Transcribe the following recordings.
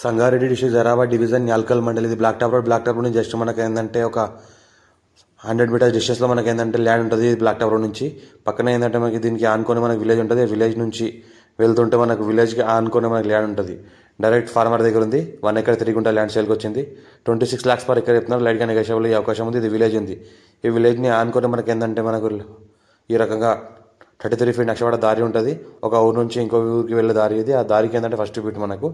Sangareddy district Zaheerabad division Nyalkal mandal. ఇది black top road నుంచి just మనకు ఏంటంటే ఒక 100 మీటర్స్ డిస్టెన్స్లో మనకి ఏంటంటే ల్యాండ్ ఉంటుంది. బ్లాక్ టాప్ రోడ్ నుంచి పక్కన ఏంటంటే మనకి దీనికి ఆనుకొని మనకి విలేజ్ ఉంటుంది. విలేజ్ నుంచి వెళ్తుంటే మనకు విలేజ్కి ఆనుకొని మనకి ల్యాండ్ ఉంటుంది. డైరెక్ట్ ఫార్మర్ దగ్గర ఉంది. 1 ఎకర్ 3 గుంట ల్యాండ్ సేల్కి వచ్చింది. 26 lakhs per acre చెప్తున్నారు. లైట్గా నెగోషియబుల్ అయ్యే అవకాశం ఉంది. ఇది విలేజ్ ఉంది. ఈ విలేజ్ని ఆనుకొని మనకి ఏంటంటే మనకు ఈ రకంగా 33 feet నక్షవాడ దారి ఉంటుంది. ఒక ఊరు నుంచి ఇంకో ఊరికి వెళ్ళే దారి ఇది. ఆ దారికి ఏంటంటే ఫస్ట్ బిట్ మనకు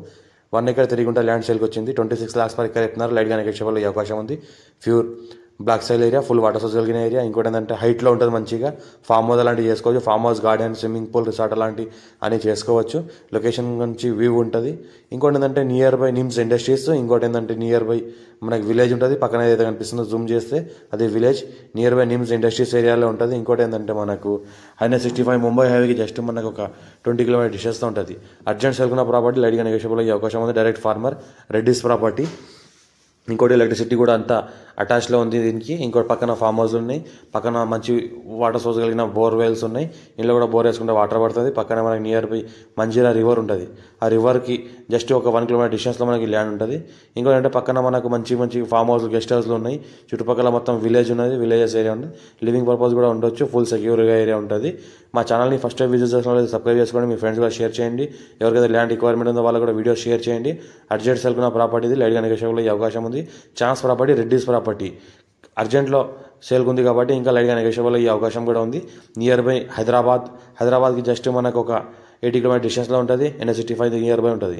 1 ఎకర్ 3 గుంట ల్యాండ్ సేల్కి వచ్చింది. 26 lakhs per acre చెప్తున్నారు. లైట్గా నెగోషియబుల్ అయ్యే అవకాశం ఉంది. Pure black soil area, full water source కలిగిన ఏరియా. ఇంకోటి ఏంటంటే హైట్లో ఉంటుంది. మంచిగా ఫామ్ హౌస్ అలాంటివి చేసుకోవచ్చు. Farm house, garden, swimming pool, resort అలాంటివి అని చేసుకోవచ్చు. లొకేషన్ నుంచి వ్యూ ఉంటుంది. ఇంకోటి ఏంటంటే నియర్ బై నిమ్స్ ఇండస్ట్రీస్. ఇంకోటి ఏంటంటే నియర్ బై మనకి విలేజ్ ఉంటుంది. పక్కన ఏదైతే కనిపిస్తుందో జూమ్ చేస్తే అది village. Near by NIMS industries ఏరియాలో ఉంటుంది. ఇంకోటి ఏంటంటే మనకు I-65 ముంబై హైవేకి జస్ట్ మనకు ఒక 20 kilometer డిస్టెన్స్తో ఉంటుంది. అర్జెంట్ సెల్కున్న ప్రాపర్టీ లైట్గా నెగోషియబుల్ అయ్యే అవకాశం ఉంది. Direct farmer, Reddys property. ఇంకోటి ఎలక్ట్రిసిటీ కూడా అంతా అటాచ్లో ఉంది దీనికి. ఇంకోటి పక్కన ఫామ్ హౌస్ ఉన్నాయి. పక్కన మంచి వాటర్ సోర్స్ కలిగిన బోర్వెల్స్ ఉన్నాయి. ఇంట్లో కూడా బోర్ వేసుకుంటే వాటర్ పడుతుంది. పక్కన మనకి నియర్ బై మంజీరా రివర్ ఉంటుంది. ఆ రివర్కి జస్ట్ ఒక 1 kilometer డిస్టెన్స్లో మనకి ల్యాండ్ ఉంటుంది. ఇంకోటి అంటే పక్కన మనకు మంచి మంచి ఫామ్ హౌస్, గెస్ట్ హౌస్లు ఉన్నాయి. చుట్టుపక్కల మొత్తం విలేజ్ ఉన్నది. విలేజెస్ ఏరియా ఉంది. లివింగ్ పర్పస్ కూడా ఉండొచ్చు. ఫుల్ సెక్యూర్గా ఏరియా ఉంటుంది. మా ఛానల్ని ఫస్ట్ టైం విజిట్ చేసిన వాళ్ళు సబ్స్క్రైబ్ చేసుకోండి. మీ ఫ్రెండ్స్ కూడా షేర్ చేయండి. ఎవరికైతే ల్యాండ్ రిక్వైర్మెంట్ ఉందో వాళ్ళు కూడా వీడియో షేర్ చేయండి. అర్జెంట్ సెల్కున్న ప్రాపర్టీ ఇది. లైట్గా నెగోషియబుల్ అయ్యే అవకాశం ఉంది. ఛాన్స్ ప్రాపర్టీ, రెడ్డిస్ ప్రాపర్టీ అర్జెంట్లో సేల్కి ఉంది కాబట్టి ఇంకా లైట్గా నెగోషియబుల్ అయ్యే అవకాశం కూడా ఉంది. నియర్ బై హైదరాబాద్కి జస్ట్ మనకు ఒక 80 kilometer డిస్టెన్స్లో ఉంటుంది. I-65 నియర్ బై ఉంటుంది.